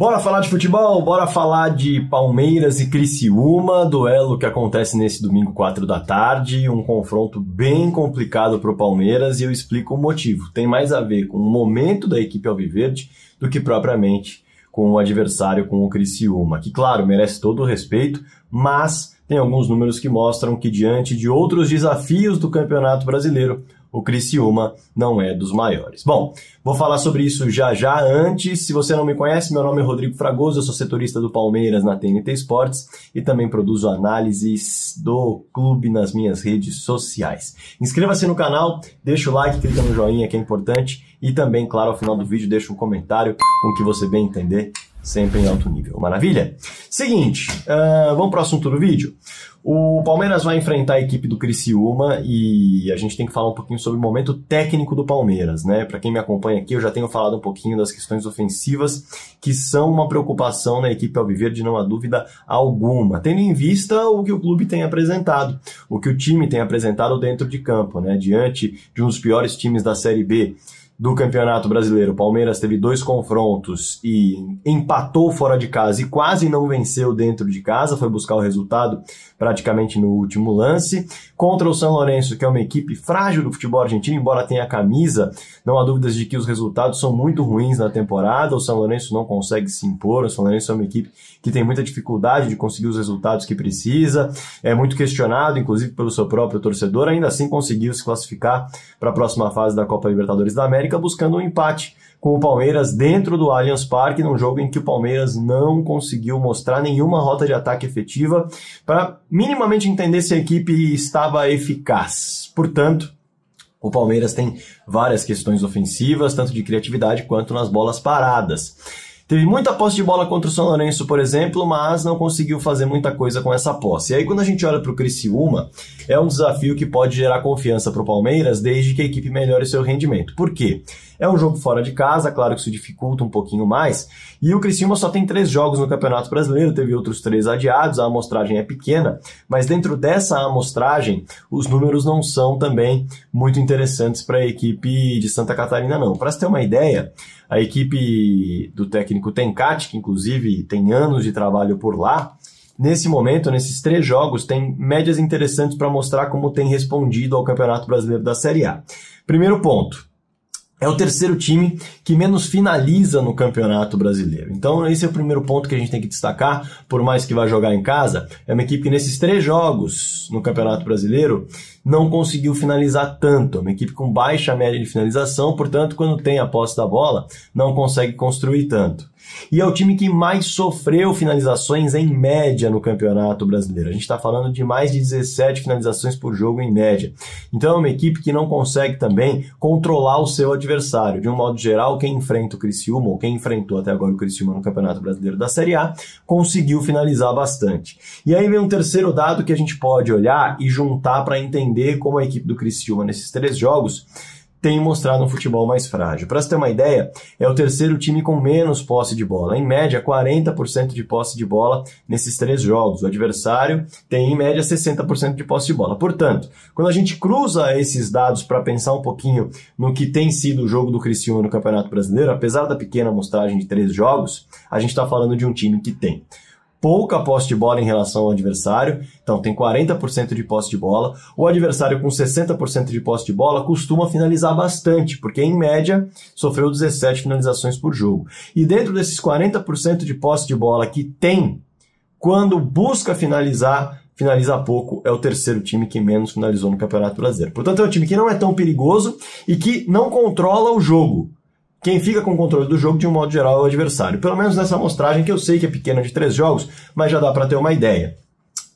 Bora falar de futebol? Bora falar de Palmeiras e Criciúma, duelo que acontece nesse domingo 4 da tarde, um confronto bem complicado para o Palmeiras e eu explico o motivo. Tem mais a ver com o momento da equipe alviverde do que propriamente com o adversário, com o Criciúma, que claro, merece todo o respeito, mas tem alguns números que mostram que diante de outros desafios do Campeonato Brasileiro, o Criciúma não é dos maiores. Bom, vou falar sobre isso já. Antes, se você não me conhece, meu nome é Rodrigo Fragoso, eu sou setorista do Palmeiras na TNT Sports e também produzo análises do clube nas minhas redes sociais. Inscreva-se no canal, deixa o like, clica no joinha que é importante e também, claro, ao final do vídeo deixa um comentário com o que você bem entender, sempre em alto nível. Maravilha? Seguinte, vamos para o assunto do vídeo. O Palmeiras vai enfrentar a equipe do Criciúma e a gente tem que falar um pouquinho sobre o momento técnico do Palmeiras, né? Para quem me acompanha aqui, eu já tenho falado um pouquinho das questões ofensivas que são uma preocupação na equipe alviverde, não há dúvida alguma, tendo em vista o que o clube tem apresentado, o que o time tem apresentado dentro de campo, né? Diante de um dos piores times da Série B do Campeonato Brasileiro, o Palmeiras teve 2 confrontos e empatou fora de casa e quase não venceu dentro de casa, foi buscar o resultado praticamente no último lance. Contra o São Lourenço, que é uma equipe frágil do futebol argentino, embora tenha a camisa, não há dúvidas de que os resultados são muito ruins na temporada, o São Lourenço não consegue se impor, o São Lourenço é uma equipe que tem muita dificuldade de conseguir os resultados que precisa, é muito questionado, inclusive pelo seu próprio torcedor, ainda assim conseguiu se classificar para a próxima fase da Copa Libertadores da América, buscando um empate com o Palmeiras dentro do Allianz Parque, num jogo em que o Palmeiras não conseguiu mostrar nenhuma rota de ataque efetiva para minimamente entender se a equipe estava eficaz. Portanto, o Palmeiras tem várias questões ofensivas, tanto de criatividade quanto nas bolas paradas. Teve muita posse de bola contra o São Lourenço, por exemplo, mas não conseguiu fazer muita coisa com essa posse. E aí, quando a gente olha para o Criciúma, é um desafio que pode gerar confiança para o Palmeiras desde que a equipe melhore seu rendimento. Por quê? É um jogo fora de casa, claro que isso dificulta um pouquinho mais, e o Criciúma só tem 3 jogos no Campeonato Brasileiro, teve outros 3 adiados, a amostragem é pequena, mas dentro dessa amostragem, os números não são também muito interessantes para a equipe de Santa Catarina, não. Para você ter uma ideia, a equipe do técnico Tencati, que inclusive tem anos de trabalho por lá, nesse momento, nesses 3 jogos, tem médias interessantes para mostrar como tem respondido ao Campeonato Brasileiro da Série A. Primeiro ponto. É o terceiro time que menos finaliza no Campeonato Brasileiro. Então esse é o primeiro ponto que a gente tem que destacar, por mais que vá jogar em casa. É uma equipe que nesses 3 jogos no Campeonato Brasileiro não conseguiu finalizar tanto. É uma equipe com baixa média de finalização, portanto, quando tem a posse da bola, não consegue construir tanto. E é o time que mais sofreu finalizações em média no Campeonato Brasileiro. A gente está falando de mais de 17 finalizações por jogo em média. Então é uma equipe que não consegue também controlar o seu adversário. De um modo geral, quem enfrenta o Criciúma, ou quem enfrentou até agora o Criciúma no Campeonato Brasileiro da Série A, conseguiu finalizar bastante. E aí vem um terceiro dado que a gente pode olhar e juntar para entender como a equipe do Criciúma nesses 3 jogos tem mostrado um futebol mais frágil. Para você ter uma ideia, é o terceiro time com menos posse de bola. Em média, 40% de posse de bola nesses 3 jogos. O adversário tem, em média, 60% de posse de bola. Portanto, quando a gente cruza esses dados para pensar um pouquinho no que tem sido o jogo do Criciúma no Campeonato Brasileiro, apesar da pequena amostragem de 3 jogos, a gente está falando de um time que tem pouca posse de bola em relação ao adversário, então tem 40% de posse de bola. O adversário com 60% de posse de bola costuma finalizar bastante, porque em média sofreu 17 finalizações por jogo. E dentro desses 40% de posse de bola que tem, quando busca finalizar, finaliza pouco, é o terceiro time que menos finalizou no Campeonato Brasileiro. Portanto, é um time que não é tão perigoso e que não controla o jogo. Quem fica com o controle do jogo, de um modo geral, é o adversário. Pelo menos nessa amostragem, que eu sei que é pequena de 3 jogos, mas já dá para ter uma ideia.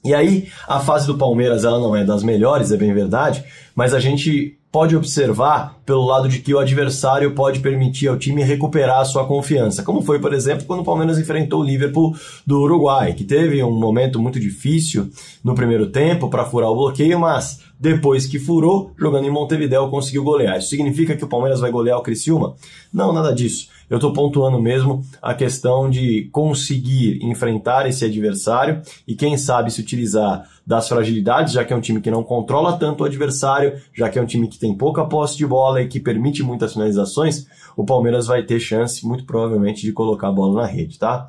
E aí, a fase do Palmeiras ela não é das melhores, é bem verdade, mas a gente pode observar pelo lado de que o adversário pode permitir ao time recuperar a sua confiança, como foi, por exemplo, quando o Palmeiras enfrentou o Liverpool do Uruguai, que teve um momento muito difícil no primeiro tempo para furar o bloqueio, mas depois que furou, jogando em Montevidéu, conseguiu golear. Isso significa que o Palmeiras vai golear o Criciúma? Não, nada disso. Eu estou pontuando mesmo a questão de conseguir enfrentar esse adversário e, quem sabe, se utilizar das fragilidades, já que é um time que não controla tanto o adversário, já que é um time que tem pouca posse de bola e que permite muitas finalizações, o Palmeiras vai ter chance, muito provavelmente, de colocar a bola na rede, tá?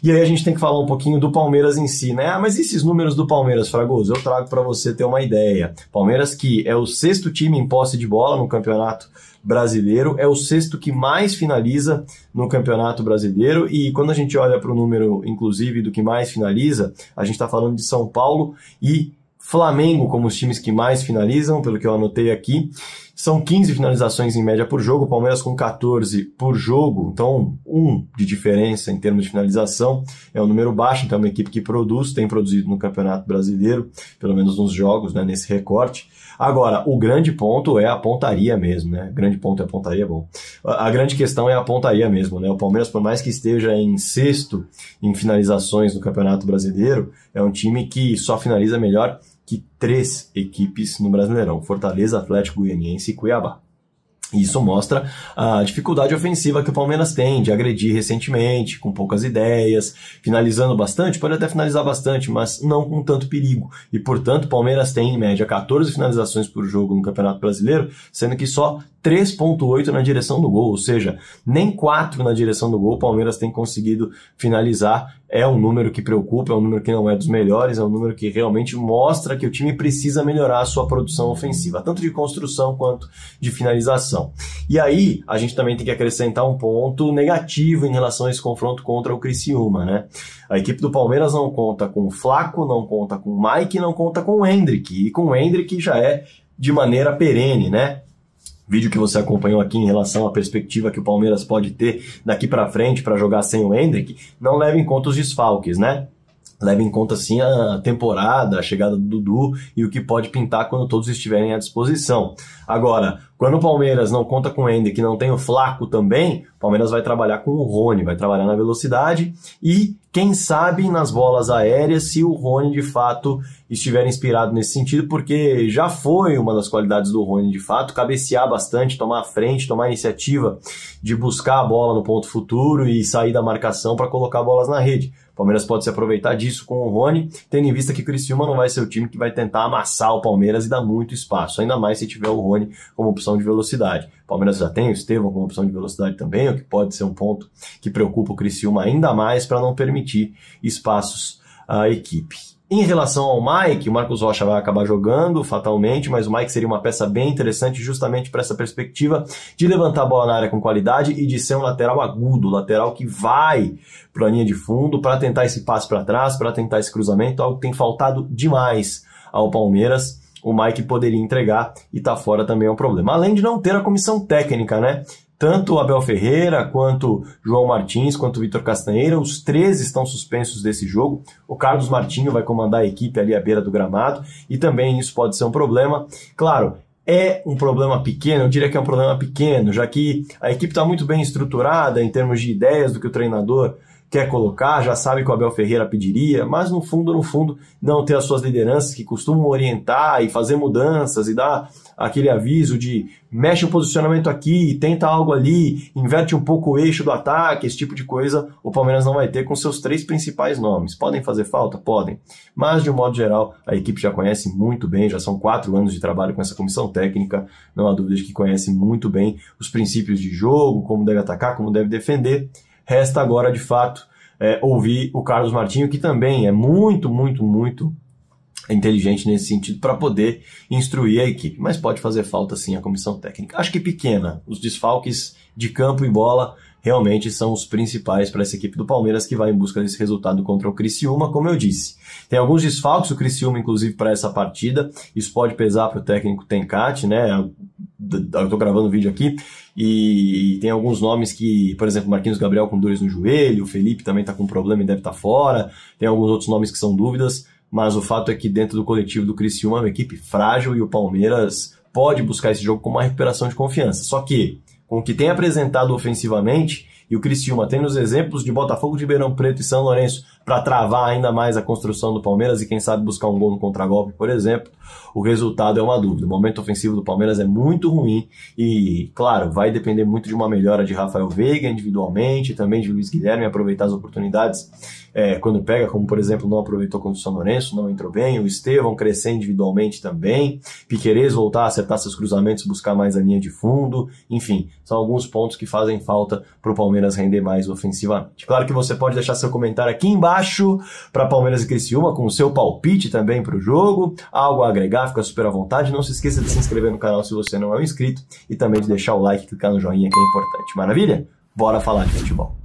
E aí a gente tem que falar um pouquinho do Palmeiras em si, né? Ah, mas esses números do Palmeiras, Fragoso? Eu trago para você ter uma ideia. Palmeiras, que é o 6º time em posse de bola no Campeonato Brasileiro, é o 6º que mais finaliza no Campeonato Brasileiro, e quando a gente olha para o número, inclusive, do que mais finaliza, a gente está falando de São Paulo e Flamengo como os times que mais finalizam, pelo que eu anotei aqui. São 15 finalizações em média por jogo, o Palmeiras com 14 por jogo, então 1 de diferença em termos de finalização, é um número baixo, então é uma equipe que tem produzido no Campeonato Brasileiro, pelo menos nos jogos, né, nesse recorte. Agora, o grande ponto é a pontaria mesmo, né? O grande ponto é a pontaria, bom. A grande questão é a pontaria mesmo, né? O Palmeiras, por mais que esteja em 6º em finalizações no Campeonato Brasileiro, é um time que só finaliza melhor que 3 equipes no Brasileirão: Fortaleza, Atlético Goianiense e Cuiabá. Isso mostra a dificuldade ofensiva que o Palmeiras tem de agredir recentemente, com poucas ideias, finalizando bastante, pode até finalizar bastante, mas não com tanto perigo. E, portanto, o Palmeiras tem, em média, 14 finalizações por jogo no Campeonato Brasileiro, sendo que só 3,8 na direção do gol, ou seja, nem 4 na direção do gol o Palmeiras tem conseguido finalizar. É um número que preocupa, é um número que não é dos melhores, é um número que realmente mostra que o time precisa melhorar a sua produção ofensiva, tanto de construção quanto de finalização. E aí, a gente também tem que acrescentar um ponto negativo em relação a esse confronto contra o Criciúma, né? A equipe do Palmeiras não conta com o Flaco, não conta com o Mike, não conta com o Hendrick, e com o Hendrick já é de maneira perene, né? Vídeo que você acompanhou aqui em relação à perspectiva que o Palmeiras pode ter daqui para frente para jogar sem o Hendrick, não leva em conta os desfalques, né? Leva em conta, sim, a temporada, a chegada do Dudu e o que pode pintar quando todos estiverem à disposição. Agora, quando o Palmeiras não conta com o Hendrick e não tem o Flaco também, o Palmeiras vai trabalhar com o Rony, vai trabalhar na velocidade e, quem sabe, nas bolas aéreas, se o Rony de fato estiver inspirado nesse sentido, porque já foi uma das qualidades do Rony de fato, cabecear bastante, tomar a frente, tomar a iniciativa de buscar a bola no ponto futuro e sair da marcação para colocar bolas na rede. O Palmeiras pode se aproveitar disso com o Rony, tendo em vista que o Criciúma não vai ser o time que vai tentar amassar o Palmeiras e dar muito espaço, ainda mais se tiver o Rony como opção de velocidade. O Palmeiras já tem o Estevão como opção de velocidade também, o que pode ser um ponto que preocupa o Criciúma ainda mais para não permitir espaços à equipe. Em relação ao Mike, o Marcos Rocha vai acabar jogando fatalmente, mas o Mike seria uma peça bem interessante justamente para essa perspectiva de levantar a bola na área com qualidade e de ser um lateral agudo, lateral que vai para a linha de fundo para tentar esse passe para trás, para tentar esse cruzamento, algo que tem faltado demais ao Palmeiras. O Mike poderia entregar e tá fora também é um problema. Além de não ter a comissão técnica, né? Tanto o Abel Ferreira, quanto João Martins, quanto o Vitor Castanheira, os 13 estão suspensos desse jogo. O Carlos Martinho vai comandar a equipe ali à beira do gramado e também isso pode ser um problema. Claro, é um problema pequeno, eu diria que é um problema pequeno, já que a equipe está muito bem estruturada em termos de ideias do que o treinador quer colocar, já sabe que o Abel Ferreira pediria, mas no fundo, não ter as suas lideranças que costumam orientar e fazer mudanças e dar aquele aviso de mexe o posicionamento aqui, tenta algo ali, inverte um pouco o eixo do ataque, esse tipo de coisa o Palmeiras não vai ter com seus 3 principais nomes. Podem fazer falta? Podem. Mas, de um modo geral, a equipe já conhece muito bem, já são 4 anos de trabalho com essa comissão técnica, não há dúvida de que conhece muito bem os princípios de jogo, como deve atacar, como deve defender. Resta agora, de fato, ouvir o Carlos Martinho, que também é muito inteligente nesse sentido para poder instruir a equipe. Mas pode fazer falta, sim, a comissão técnica. Acho que pequena. Os desfalques de campo e bola realmente são os principais para essa equipe do Palmeiras, que vai em busca desse resultado contra o Criciúma, como eu disse. Tem alguns desfalques, o Criciúma, inclusive, para essa partida. Isso pode pesar para o técnico Tencati, né? Eu estou gravando o vídeo aqui e tem alguns nomes que, por exemplo, Marquinhos Gabriel com dores no joelho, o Felipe também está com problema e deve estar fora. Tem alguns outros nomes que são dúvidas, mas o fato é que dentro do coletivo do Criciúma é uma equipe frágil e o Palmeiras pode buscar esse jogo com uma recuperação de confiança. Só que, com o que tem apresentado ofensivamente, e o Criciúma tendo os exemplos de Botafogo de Ribeirão Preto e São Lourenço para travar ainda mais a construção do Palmeiras e quem sabe buscar um gol no contragolpe, por exemplo, o resultado é uma dúvida. O momento ofensivo do Palmeiras é muito ruim e, claro, vai depender muito de uma melhora de Rafael Veiga individualmente, também de Luiz Guilherme aproveitar as oportunidades quando pega, como por exemplo não aproveitou contra o São Lourenço, não entrou bem, o Estevão crescer individualmente também, Piquerez voltar a acertar seus cruzamentos, buscar mais a linha de fundo, enfim, são alguns pontos que fazem falta para o Palmeiras render mais ofensivamente. Claro que você pode deixar seu comentário aqui embaixo para Palmeiras e Criciúma com o seu palpite também para o jogo, algo a agregar, fica super à vontade, não se esqueça de se inscrever no canal se você não é um inscrito e também de deixar o like e clicar no joinha que é importante. Maravilha? Bora falar de futebol.